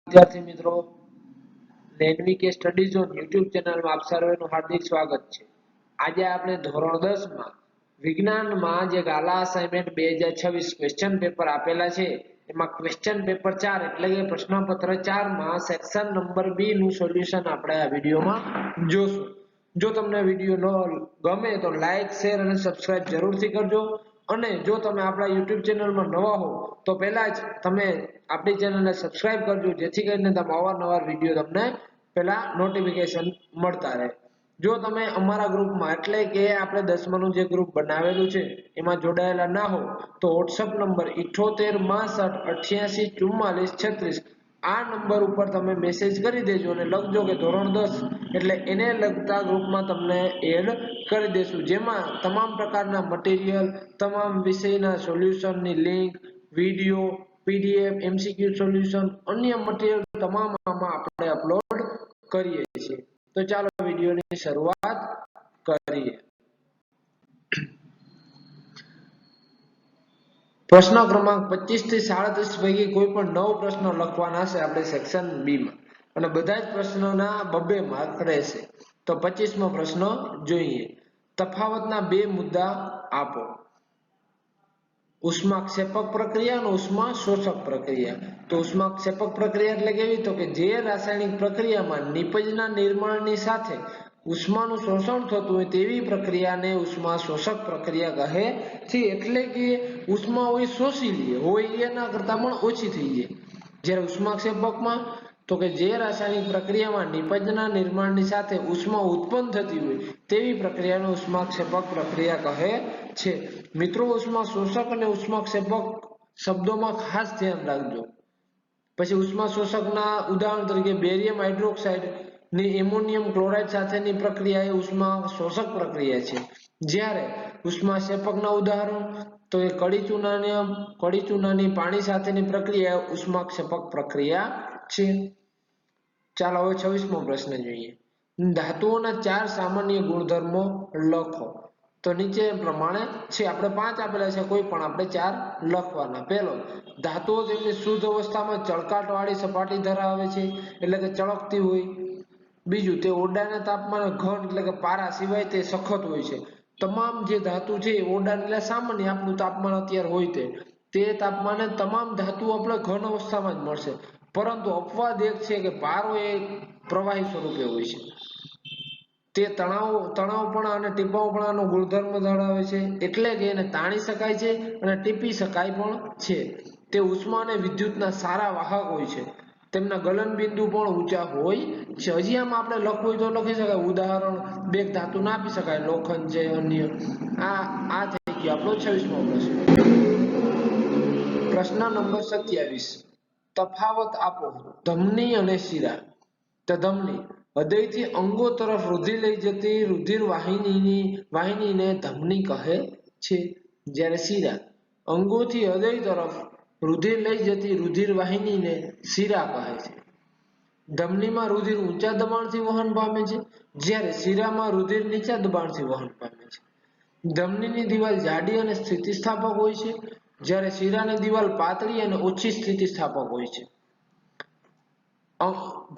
વિદ્યાર્થી મિત્રો, નેનવીકે study zone YouTube ચેનલમાં આપ સર્વેનું હાર્દિક સ્વાગત છે। આજે આપણે ધોરણ 10 માં વિજ્ઞાનમાં જે ગાલા અસાઇનમેન્ટ 2026 ક્વેશ્ચન પેપર આપેલા છે એમાં ક્વેશ્ચન પેપર 4 એટલે કે પ્રશ્નપત્ર 4 માં સેક્શન નંબર બી નું સોલ્યુશન આપણે આ વિડિયોમાં જોશું। જો તમને વિડિયો ગમે તો લાઈક, શેર અને સબસ્ક્રાઇબ જરૂરથી કરજો અને જો તમે આપણા YouTube ચેનલમાં નવા હો તો પહેલા જ તમે આપણી ચેનલને સબસ્ક્રાઇબ કરજો જેથી કરીને અવારનવાર વિડિયો તમને પહેલા નોટિફિકેશન મળતા રહે। જો તમે અમારા ગ્રુપમાં એટલે કે આપણે 10મા નું જે ગ્રુપ બનાવેલું છે એમાં જોડાયેલા ના હો તો WhatsApp નંબર 7862884436 આ નંબર ઉપર તમે મેસેજ કરી દેજો અને લખજો કે ધોરણ 10 એટલે એને લગતા ગ્રુપમાં તમને એડ કરી દેશું, જેમાં તમામ પ્રકારના મટીરીયલ, તમામ વિષયના સોલ્યુશનની link, video, PDF, MCQ solution, અન્ય મટીરીયલ તમામ આમાં આપણે અપલોડ કરીએ છીએ। તો ચાલો વિડિયોની શરૂઆત કરીએ। પ્રશ્ન ક્રમાંક 25 થી 37 પૈકી કોઈ પણ 9 પ્રશ્નો લખવાના છે આપણે સેક્શન બી માં અને બધા જ પ્રશ્નોના 2 માર્ક રહેશે। તો 25મો પ્રશ્ન જોઈએ। તફાવતના બે મુદ્દા આપો। ઉષ્માક્ષેપક પ્રક્રિયા અને ઉષ્મા શોષક પ્રક્રિયા। તો ઉષ્માક્ષેપક પ્રક્રિયા એટલે કેવી? તો કે જે રાસાયણિક પ્રક્રિયામાં નિપજના નિર્માણની સાથે ઉષ્માનું શોષણ થતું હોય તેવી પ્રક્રિયાને ઉષ્મા શોષક પ્રક્રિયા કહે છે। એટલે કે ઉષ્મા હોય શોષી લે હોય એના કરતાં પણ ઓછી થઈ જાય। જ્યારે ઉષ્માક્ષેપકમાં તો કે જે રાસાયણિક પ્રક્રિયામાં નિપજના નિર્માણની સાથે ઉષ્મા ઉત્પન્ન થતી હોય તેવી પ્રક્રિયાને ઉષ્માક્ષેપક પ્રક્રિયા કહે છે। મિત્રો, ઉષ્મા શોષક અને ઉષ્માક્ષેપક શબ્દોમાં ખાસ ધ્યાન રાખજો। પછી ઉષ્મા શોષકના ઉદાહરણ તરીકે બેરિયમ હાઇડ્રોક્સાઇડ ની એમોનિયમ ક્લોરાઇડ સાથેની પ્રક્રિયા એ ઉષ્મા શોષક પ્રક્રિયા છે, જ્યારે ઉષ્માક્ષેપકના ઉદાહરણ તો એ કડી ચૂનાની પાણી સાથેની પ્રક્રિયા ઉષ્માક્ષેપક પ્રક્રિયા છે। ચાલો હવે 26મો પ્રશ્ન જોઈએ। ધાતુઓના 4 સામાન્ય ગુણધર્મો લખો। તો નીચે પ્રમાણે છે, આપણે 5 આપેલા છે, કોઈ પણ આપણે 4 લખવાના। પહેલો, ધાતુઓ તેમની શુદ્ધ અવસ્થામાં ચળકાટવાળી સપાટી ધરાવે છે એટલે કે ચળકતી હોય। બીજું, તે ઓરડાના તાપમાને ઘન એટલે કે પારા સિવાય તે સખત હોય છે। તમામ જે ધાતુ છે એ ઓરડાના એટલે સામાન્ય આપણું તાપમાન અત્યારે હોય તે તાપમાને તમામ ધાતુઓ આપણે ઘન અવસ્થામાં જ મળશે, પરંતુ અપવાદ એક છે કે પારો એ પ્રવાહી સ્વરૂપે હોય છે। તે તણાવપણા અને ટીપાવપણાનો ગુણધર્મ ધરાવે છે એટલે કે એને તાણી શકાય છે અને ટીપી શકાય પણ છે। તે ઉષ્મા અને વિદ્યુતના સારા વાહક હોય છે। તેમના ગલન બિંદુ પણ ઊંચા હોય છે। હજી આમાં આપણે લખવું હોય તો લખી શકાય, ઉદાહરણ બે ધાતુ ના આપી શકાય, લોખંડ છે, અન્ય। આ થઈ ગયો આપણો 26મો પ્રશ્ન। પ્રશ્ન નંબર 27, તફાવત આપો। ધમની અને શિરા। તો ધમની હૃદયથી અંગો તરફ રુધિર લઈ જતી રુધિર વાહિનીને ધમની કહે છે, જ્યારે શિરા અંગોથી હૃદય તરફ રુધિર લઈ જતી રુધિર વાહિનીને શિરા કહે છે। ધમનીમાં રુધિર ઊંચા દબાણથી વહન પામે છે, જ્યારે શિરામાં રુધિર નીચા દબાણથી વહન પામે છે। ધમનીની દિવાલ જાડી અને સ્થિતિસ્થાપક હોય છે, જ્યારે શિરાની દિવાલ પાતળી અને ઓછી સ્થિતિસ્થાપક હોય છે।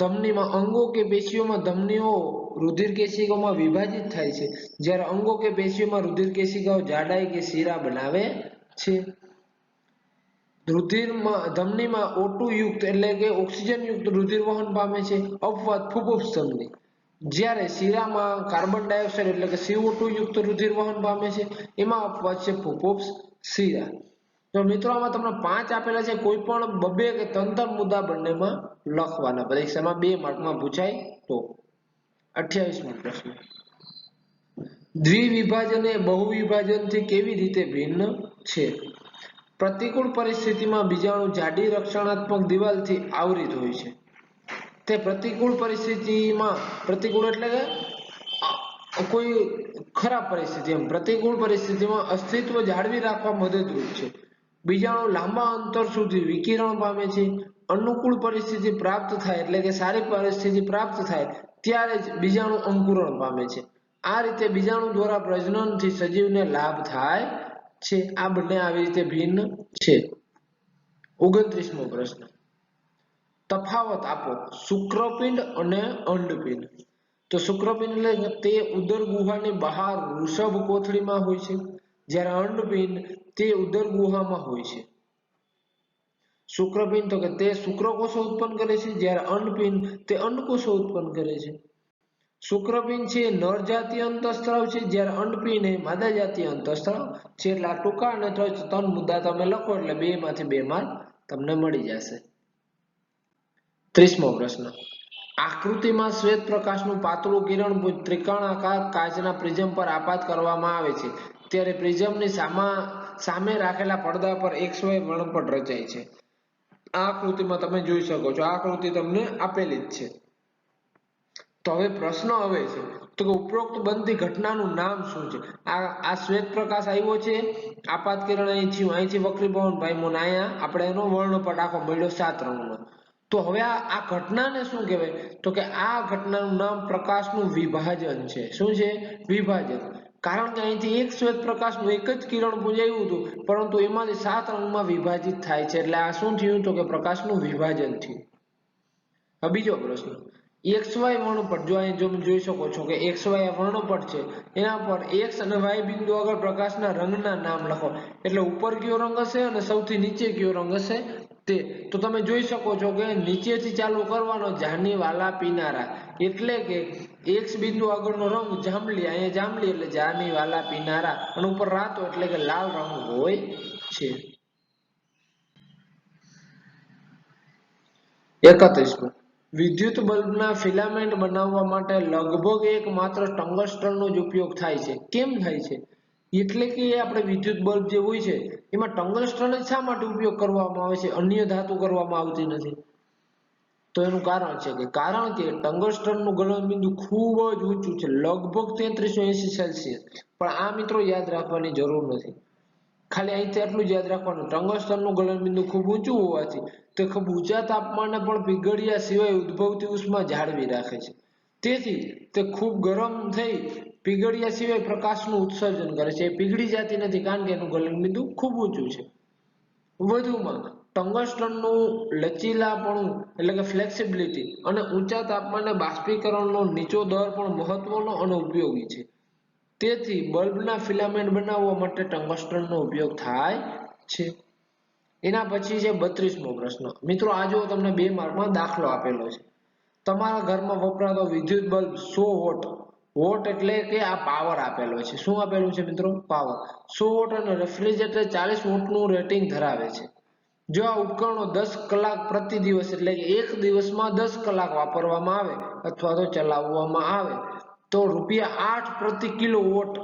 ધમનીમાં અંગો કે પેશીઓમાં ધમનીઓ રુધિર કેશિકાઓમાં વિભાજિત થાય છે, જ્યારે અંગો કે પેશીઓમાં રુધિર કેશિકાઓ જાડાઈ કે શિરા બનાવે છે। ધમનીમાં O2 યુક્ત એટલે કે ઓક્સિજન યુક્ત રુધિર વહન પામે છે, અપવાદ ફુફુસ ધમની, જ્યારે શિરામાં કાર્બન ડાયોક્સાઇડ એટલે કે CO2 યુક્ત રુધિર વહન પામે છે, એમાં અપવાદ છે ફુફુસ શિરા। તો મિત્રો, આમાં તમને 5 આપેલા છે, કોઈ પણ 2 કે 3 મુદ્દા બંનેમાં લખવાના, પરીક્ષામાં 2 માર્કમાં પૂછાય તો। 28મો પ્રશ્ન, દ્વિવિભાજન એ બહુવિભાજનથી કેવી રીતે ભિન્ન છે? પ્રતિકૂળ પરિસ્થિતિમાં બીજાણુ જાડી રક્ષણાત્મક દિવાલથી આવરિત હોય છે। તે પ્રતિકૂળ પરિસ્થિતિમાં, પ્રતિકૂળ એટલે કે કોઈ ખરાબ પરિસ્થિતિ, પ્રતિકૂળ પરિસ્થિતિમાં અસ્તિત્વ જાળવી રાખવા મદદરૂપ છે। બીજાણુ લાંબા અંતર સુધી વિકિરણ પામે છે। અનુકૂળ પરિસ્થિતિ પ્રાપ્ત થાય એટલે કે સારી પરિસ્થિતિ પ્રાપ્ત થાય ત્યારે જ બીજાણુ અંકુરણ પામે છે। આ રીતે બીજાણુ દ્વારા પ્રજનનથી સજીવને લાભ થાય છે। આ બંને આવી રીતે ભિન્ન છે। 29મો પ્રશ્ન, તફાવત આપો શુક્રપિંડ અને અંડપિંડ. તો શુક્રપિંડ એટલે તે ઉદર ગુહાની બહાર વૃષભ કોથળીમાં હોય છે, જ્યારે અંડપિંડ તે ઉદર ગુહામાં હોય છે. શુક્રપિંડ તો કે તે શુક્રકોષો ઉત્પન્ન કરે છે, જ્યારે અંડપિંડ તે અંડકોષો ઉત્પન્ન કરે છે. શુક્રપિંડ છે નર જાતીય અંતઃસ્ત્રાવ છે, જ્યારે અંડપિંડ એ માદા જાતીય અંતઃસ્ત્રાવ છે. એટલે આ ટૂંકા અને 3 મુદ્દા તમે લખો એટલે 2 માંથી 2 માર્ક તમને મળી જશે. 30મો પ્રશ્ન. આકૃતિમાં શ્વેત પ્રકાશનું પાતળું કિરણપુંજ ત્રિકોણાકાર કાચના પ્રિઝમ પર આપાત કરવામાં આવે છે, ત્યારે પ્રિઝમની સામે રાખેલા પડદા પર XY વર્ણપટ રચાય છે. આ આકૃતિમાં તમે જોઈ શકો છો, આ આકૃતિ તમને આપેલી જ છે. તો હવે પ્રશ્ન આવે છે તો કે ઉપરોક્ત બનતી ઘટનાનું નામ શું છે? આ શ્વેત પ્રકાશ આવ્યો છે, આપાત કિરણ અહીંથી વક્રીભવન પામ્યું, અહીંયા આપણે એનો વર્ણપટ આખો મળ્યો 7 રંગનો. તો હવે આ ઘટનાને શું કહેવાય? તો કે આ ઘટનાનું નામ પ્રકાશનું વિભાજન છે. શું છે? વિભાજન. કારણ કે અહીંથી એક શ્વેત પ્રકાશનું એક જ કિરણપુંજ આવ્યું હતું, પરંતુ એમાંથી 7 રંગમાં વિભાજિત થાય છે. એટલે આ શું થયું? તો કે પ્રકાશનું વિભાજન થયું. હવે બીજો પ્રશ્ન. XY વર્ણપટ, જો અહીં તમે જોઈ શકો છો કે XY વર્ણપટ છે, એના પર X અને Y બિંદુ આગળ પ્રકાશના રંગના નામ લખો. એટલે ઉપર કયો રંગ હશે અને સૌથી નીચે કયો રંગ હશે તે. તો તમે જોઈ શકો છો કે નીચેથી ચાલુ કરવાનો, જાની વાલા પીનારા. એટલે કે X બિંદુ આગળનો રંગ જાંબલી, અહીંયા જાંબલી એટલે જાની વાલા પીનારા, અને ઉપર રાતો એટલે કે લાલ રંગ હોય છે. 31. વિદ્યુત બલ્બના ફિલામેન્ટ બનાવવા માટે લગભગ એકમાત્ર ટંગસ્ટનનો જ ઉપયોગ થાય છે. કેમ થાય છે? એટલે કે આપણે વિદ્યુત બલ્બ જે હોય છે એમાં ટંગસ્ટન જ શા માટે ઉપયોગ કરવામાં આવે છે, અન્ય ધાતુ કરવામાં આવતી નથી? તો એનું કારણ છે કે ટંગસ્ટનનું ગલનબિંદુ ખૂબ જ ઊંચું છે, લગભગ 3380 સેલ્સિયસ. પણ આ મિત્રો યાદ રાખવાની જરૂર નથી. ખાલી અહીંથી આટલું જ યાદ રાખવાનું, ટંગસ્ટનનું ગલનબિંદુ ખૂબ ઊંચું હોવાથી તે ખૂબ ઊંચા તાપમાને પણ પીગળ્યા સિવાય ઉદ્ભવતી ઉષ્મા જાળવી રાખે છે. તેથી તે ખૂબ ગરમ થઈ પીગળ્યા સિવાય પ્રકાશનું ઉત્સર્જન કરે છે. એ પીગળી જતી નથી કારણ કે એનું ગલનબિંદુ ખૂબ ઊંચું છે. વધુમાં ટંગસ્ટનનું લચીલાપણું એટલે કે ફ્લેક્સિબિલિટી અને ઊંચા તાપમાને બાષ્પીકરણનો નીચો દર પણ મહત્વનો અને ઉપયોગી છે. તેથી બલ્બના ફિલામેન્ટ બનાવવા માટે ટંગસ્ટનનો ઉપયોગ થાય છે. એના પછી છે 32મો પ્રશ્ન. મિત્રો આ જો તમને 2 માર્કમાં દાખલો આપેલો છે. તમારા ઘરમાં વપરાતો વિદ્યુત બલ્બ 100 વોટ, વોટ એટલે કે આ પાવર આપેલો છે. શું આપેલું છે મિત્રો? પાવર. 100 વોટ અને રેફ્રિજરેટર 40 વોટનું રેટિંગ ધરાવે છે. જો આ ઉપકરણો 10 કલાક પ્રતિ દિવસ એટલે કે એક દિવસમાં 10 કલાક વાપરવામાં આવે અથવા તો ચલાવવામાં આવે તો ₹8 પ્રતિ કિલોવોટ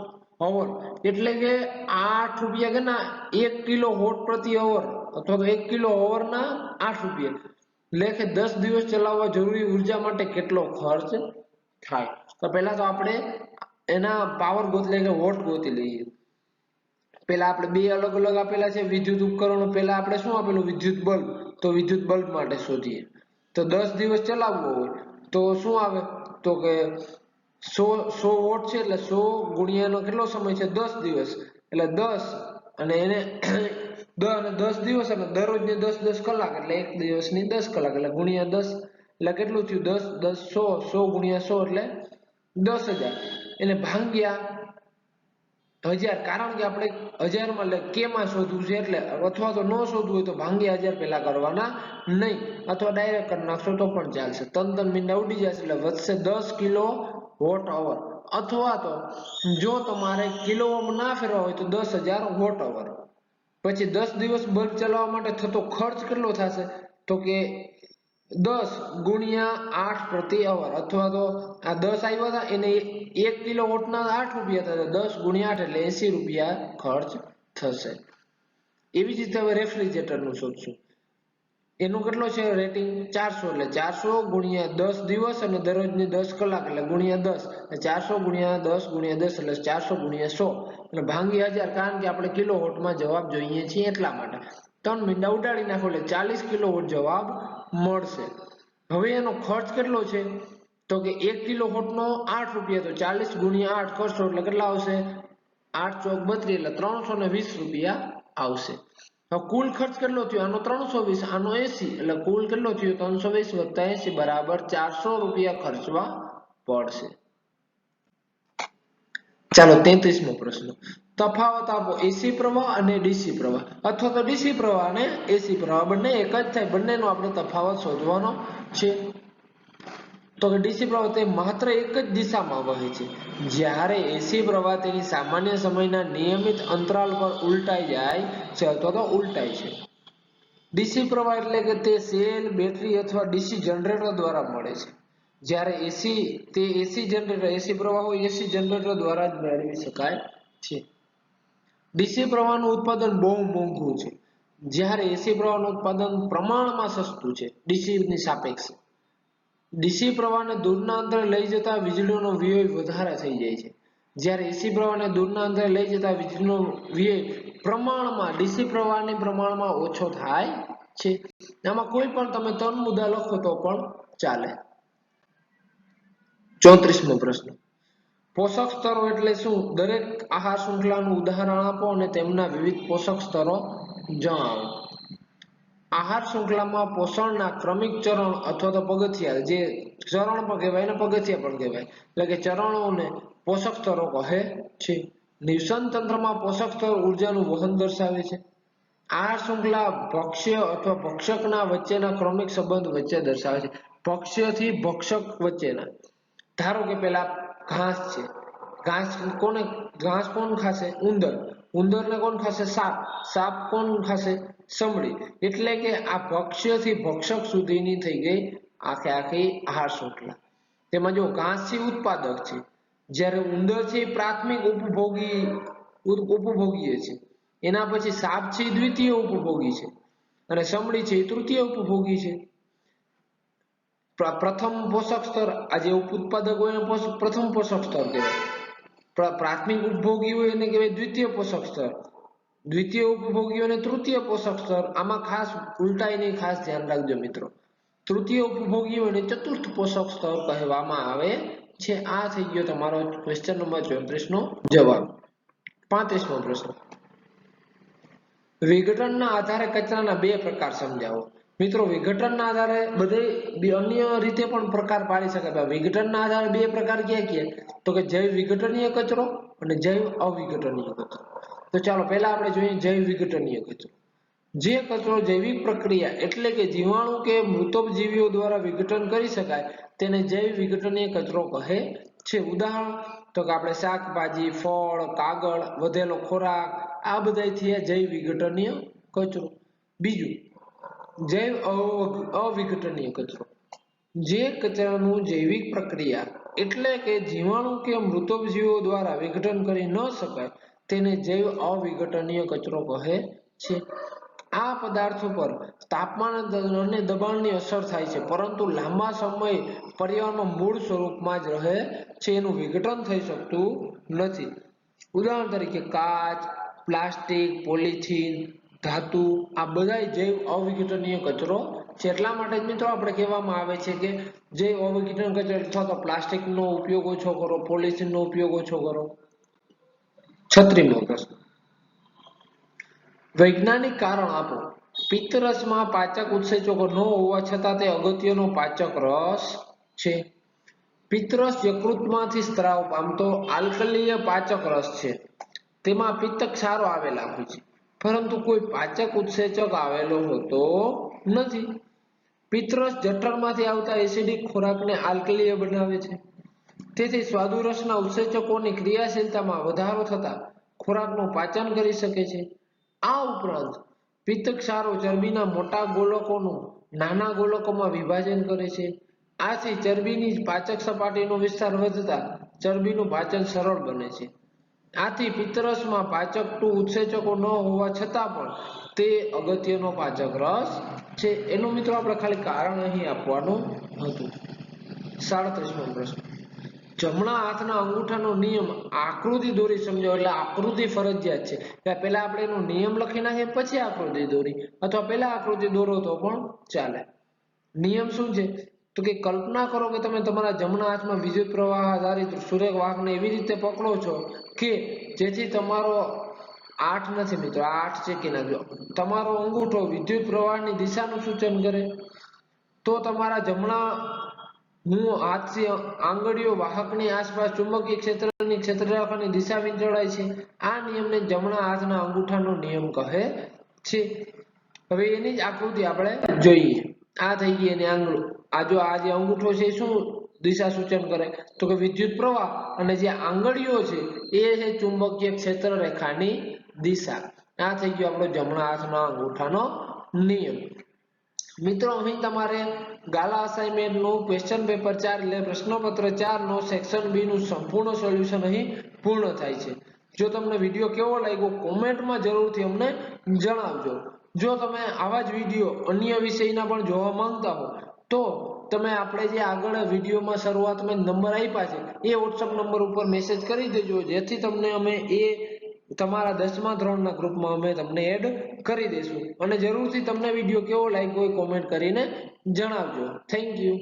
અવર એટલે કે 8 રૂપિયા કેટલા? 1 કિલો વોટ પ્રતિ અવર અથવા તો 1 કિલો અવરના 8 રૂપિયા. એટલે કે 10 દિવસ ચલાવવા જરૂરી ઉર્જા માટે કેટલો ખર્ચ થાય? તો પહેલા તો આપણે એના પાવર ગોતી લઈએ, વોટ ગોતી લઈએ. પહેલા આપણે 2 અલગ અલગ આપેલા છે વિદ્યુત ઉપકરણો. પહેલા આપણે શું આપેલું? વિદ્યુત બલ્બ. તો વિદ્યુત બલ્બ માટે શોધીએ. તો 10 દિવસ ચલાવવો હોય તો શું આવે? તો કે 100 વોટ છે એટલે 100 ગુણ્યાનો કેટલો સમય છે? 10 દિવસ. એટલે 10 અને એને 10 દિવસ અને દરરોજને 10 કલાક એટલે એક દિવસની 10 કલાક એટલે ગુણ્યા 10 એટલે કેટલું થયું? 10 10 100 100 ગુણ્યા 100 એટલે 10,000 એને ભાગ્યા 1000. કારણ કે આપણે 1000માં એટલે કેમાં શોધવું છે એટલે, અથવા તો ન શોધવું હોય તો ભાગ્યા 1000 પહેલા કરવાના નહીં, અથવા ડાયરેક્ટ કરી નાખશો તો પણ ચાલશે. 3 મીંડા ઉડી જશે એટલે વધશે 10 કિલો વોટ અવર. અથવા તો જો તમારે કિલો ના ફેરવા હોય તો 10,000 વોટ અવર. પછી 10 દિવસ બલ્બ ચલાવવા માટે થતો ખર્ચ કેટલો થશે? તો કે 10 ગુણ્યા 8 પ્રતિ અવર, અથવા તો આ 10 આવ્યા હતા એને 1 કિલો વોટના 8 રૂપિયા થશે, 10 ગુણ્યા 8 એટલે 80 રૂપિયા ખર્ચ થશે. એવી જ રીતે હવે રેફ્રિજરેટરનું શોધશું. એનું કેટલો છે રેટિંગ? 400 એટલે 400 ગુણ્યા 10 દિવસ અને દરરોજની 10 કલાક એટલે ગુણ્યા 10. 400 ગુણ્યા 10 ગુણ્યા 10 એટલે 400 ગુણ્યા 100 એટલે ભાગ્યા 1000. કારણ કે આપણે કિલો વોટમાં જવાબ જોઈએ છીએ એટલા માટે 3 મીંડા ઉડાડી નાખો એટલે 40 કિલો વોટ જવાબ મળશે. હવે એનો ખર્ચ કેટલો છે? તો કે 1 કિલો વોટનો 8 રૂપિયા, તો 40 ગુણ્યા 8 કરશો એટલે કેટલા આવશે? 8 ચોક 32 એટલે 320 રૂપિયા આવશે. તો કુલ ખર્ચ કેટલો થયો? આનો 320, આનો 80, એટલે કુલ કેટલો થયો? 320 વત્તા 80 બરાબર 400 રૂપિયા ખર્ચવા પડશે. ચાલો 33મો પ્રશ્ન. તફાવત આપો એસી પ્રવાહ અને ડીસી પ્રવાહ, અથવા તો ડીસી પ્રવાહ અને એસી પ્રવાહ બંને એક જ થાય, બંનેનો આપણે તફાવત શોધવાનો છે. તો કે ડીસી પ્રવાહ તે માત્ર એક જ દિશામાં વહે છે, જ્યારે એસી પ્રવાહ તેની સામાન્ય સમયના નિયમિત અંતરાલ પર ઉલટાઈ જાય છે અથવા તો ઉલટાય છે. ડીસી પ્રવાહ એટલે કે તે સેલ, બેટરી અથવા ડીસી જનરેટર દ્વારા મળે છે, જ્યારે એસી પ્રવાહ હોય એસી જનરેટર દ્વારા જ મેળવી શકાય છે. ડીસી પ્રવાહનું ઉત્પાદન બહુ મોંઘું છે, જ્યારે એસી પ્રવાહનું ઉત્પાદન પ્રમાણમાં સસ્તું છે ડીસીની સાપેક્ષે. ડીસી પ્રવાહને દૂરના અંતરે લઈ જતા વીજળીનો વ્યય વધારે થઈ જાય છે, જ્યારે એસી પ્રવાહને દૂરના અંતરે લઈ જતા વીજળીનો વ્યય પ્રમાણમાં ડીસી પ્રવાહની પ્રમાણમાં ઓછો થાય છે. આમાં કોઈ પણ તમે 3 મુદ્દા લખો તો પણ ચાલે. 34મો પ્રશ્ન. પોષક સ્તરો એટલે શું? દરેક આહાર શૃંખલાનું ઉદાહરણ આપો અને તેમના વિવિધ પોષક સ્તરો જણાવો. આહાર શૃંખલામાં પોષણના ક્રમિક ચરણ અથવા તો પગથિયા, જે ચરણ પણ કહેવાય અને પગથિયા પણ કહેવાય, એટલે કે ચરણોને પોષક સ્તરો કહે છે. નિવસન તંત્રમાં પોષક સ્તર ઉર્જાનું વહન દર્શાવે છે. આહાર શૃંખલા ભક્ષ્ય અથવા ભક્ષકના વચ્ચેના ક્રમિક સંબંધ વચ્ચે દર્શાવે છે. ભક્ષ્યથી ભક્ષક વચ્ચેના. ધારો કે પેલા ઘાસ છે, ઘાસ કોણ ખાશે? ઉંદર. ઉંદરને કોણ ખાશે? સાપ. સાપ કોણ ખાશે? સમડી. એટલે કે આ ભક્ષ્યથી ભક્ષક સુધીની થઈ ગઈ આખી આહાર શૃંખલા. તેમાં જો ઘાસ છે ઉત્પાદક છે, જ્યારે ઉંદર છે એ પ્રાથમિક ઉપભોગીય છે. એના પછી સાપ છે એ દ્વિતીય ઉપભોગી છે, અને સમડી છે એ તૃતીય ઉપભોગી છે. પ્રથમ પોષક સ્તર, આ જે ઉત્પાદક હોય એને પ્રથમ પોષક સ્તર કહેવાય. પ્રાથમિક ઉપભોગી હોય એને કહેવાય દ્વિતીય પોષક સ્તર. દ્વિતીય ઉપભોગી અને તૃતીય પોષક સ્તર. આમાં ખાસ ઉલટાય નહીં, ખાસ ધ્યાન રાખજો મિત્રો. તૃતીય ઉપભોગી અને ચતુર્થ પોષક સ્તર કહેવામાં આવે છે. આ થઈ ગયો તમારો ક્વેશ્ચન નંબર 34 નો જવાબ. 35મો પ્રશ્ન. વિઘટનના આધારે કચરાના બે પ્રકાર સમજાવો. મિત્રો, વિઘટનના આધારે બધે અન્ય રીતે પણ પ્રકાર પાડી શકાય. વિઘટનના આધારે બે પ્રકાર ક્યાં? તો કે જૈવ વિઘટનીય કચરો અને જૈવ અવિઘટનીય કચરો. તો ચાલો પહેલા આપણે જોઈએ જૈવ વિઘટનીય કચરો. જે કચરો જૈવિક પ્રક્રિયા એટલે કે જીવાણુ કે મૃતોપજીવીઓ દ્વારા વિઘટન કરી શકાય તેને જૈવ વિઘટનીય કચરો કહે છે. ઉદાહરણ તો કે આપણે શાકભાજી, ફળ, કાગળ, વધેલો ખોરાક, આ બધાથી જૈવ વિઘટનીય કચરો. બીજું, જૈવ અવિઘટનીય કચરો. જે કચરાનું જૈવિક પ્રક્રિયા એટલે કે જીવાણુ કે મૃતોપજીવીઓ દ્વારા વિઘટન કરી ન શકાય તેને જૈવ અવિઘટનીય કચરો કહે છે. આ પદાર્થો પર તાપમાન અને દબાણની અસર થાય છે, પરંતુ લાંબા સમય પર્યાવરણમાં મૂળ સ્વરૂપમાં જ રહે છે, એનું વિઘટન થઈ શકતું નથી. ઉદાહરણ તરીકે કાચ, પ્લાસ્ટિક, પોલિથીન, ધાતુ, આ બધા જૈવ અવિઘટનીય કચરો છે. એટલા માટે જ મિત્રો આપણે કહેવામાં આવે છે કે જૈવ અવિઘટનીય કચરો અથવા તો પ્લાસ્ટિકનો ઉપયોગ ઓછો કરો, પોલિથીનનો ઉપયોગ ઓછો કરો. 36મો પ્રશ્ન. વૈજ્ઞાનિક કારણ આપો. પિત્તરસમાં પાચક ઉત્સેચકો ન હોવા છતાં તે અગત્યનો પાચક રસ છે. પિત્તરસ યકૃતમાંથી સ્ત્રાવ પામતો આલ્કલીય પાચક રસ છે. તેમાં પિત્ત ક્ષારો આવેલા હોય છે, પરંતુ કોઈ પાચક ઉત્સેચક આવેલો હોતો નથી. પિત્તરસ જઠરમાંથી આવતા એસિડિક ખોરાકને આલ્કલીય બનાવે છે. તેથી સ્વાદુરસના ઉત્સેચકોની ક્રિયાશીલતામાં વધારો થતા ખોરાકનું પાચન કરી શકે છે. આ ઉપરાંત પિત્ત ક્ષારો ચરબીના મોટા ગોલકોનું નાના ગોલકોમાં વિભાજન કરે છે. આથી ચરબીની પાચક સપાટીનો વિસ્તાર વધતા ચરબીનું પાચન સરળ બને છે. આથી પિત્તરસમાં પાચક ઉત્સેચકો ન હોવા છતાં પણ તે અગત્યનો પાચક રસ છે. એનું મિત્રો આપણે ખાલી કારણ અહીં આપવાનું હતું. 37મો પ્રશ્ન. જમણા હાથના અંગૂઠાનો નિયમ આકૃતિ દોરી સમજાવો. એટલે આકૃતિ ફરજિયાત છે. એટલે પહેલા આપણે એનો નિયમ લખી નાખીએ પછી આકૃતિ દોરી, અથવા પહેલા આકૃતિ દોરો તો પણ ચાલે. નિયમ શું છે? તો કે કલ્પના કરો કે તમે તમારા જમણા હાથમાં વિદ્યુત પ્રવાહ આધારિત સુરેખ વાહકને એવી રીતે પકડો છો કે જેથી તમારો 8 નથી મિત્રો, આ 8 ચેકી નાખજો. તમારો અંગૂઠો વિદ્યુત પ્રવાહની દિશાનું સૂચન કરે, તો તમારા જમણા હાથથી આંગળીઓ વાહકની આસપાસ ચુંબકીય ક્ષેત્રની ક્ષેત્રરેખાની દિશા વીંટળાય છે. આ નિયમને જમણા હાથના અંગૂઠાનો નિયમ કહે છે. હવે એની જ આકૃતિ આપણે જોઈએ. આ થઈ ગઈ એની આંગળી. આ જે અંગૂઠો છે શું દિશા સૂચન કરે? તો કે વિદ્યુત પ્રવાહ, અને જે આંગળીઓ છે એ છે ચુંબકીય ક્ષેત્ર રેખાની દિશા. આ થઈ ગયો આપણો જમણા હાથના અંગૂઠાનો નિયમ. મિત્રો અહીં તમારે ગાલા અસાઇનમેન્ટ નું ક્વેશ્ચન પેપર 4 એટલે પ્રશ્નપત્ર 4 નો સેક્શન બી નું સંપૂર્ણ સોલ્યુશન અહીં પૂર્ણ થાય છે. જો તમને વિડીયો કેવો લાગ્યો કોમેન્ટમાં જરૂરથી અમને જણાવજો. જો તમે આવા જ વિડીયો અન્ય વિષયના પણ જોવા માંગતા હો તો તમે આપણે જે આગળ વિડીયોમાં શરૂઆતમાં નંબર આપ્યા છે એ WhatsApp નંબર ઉપર મેસેજ કરી દેજો, જેથી તમને અમે તમારા 10મા ધોરણના ગ્રુપમાં અમે તમને એડ કરી દઈશું. અને જરૂરથી તમને વિડીયો કેવો લાગ્યો એ કોમેન્ટ કરીને જણાવજો. Thank you.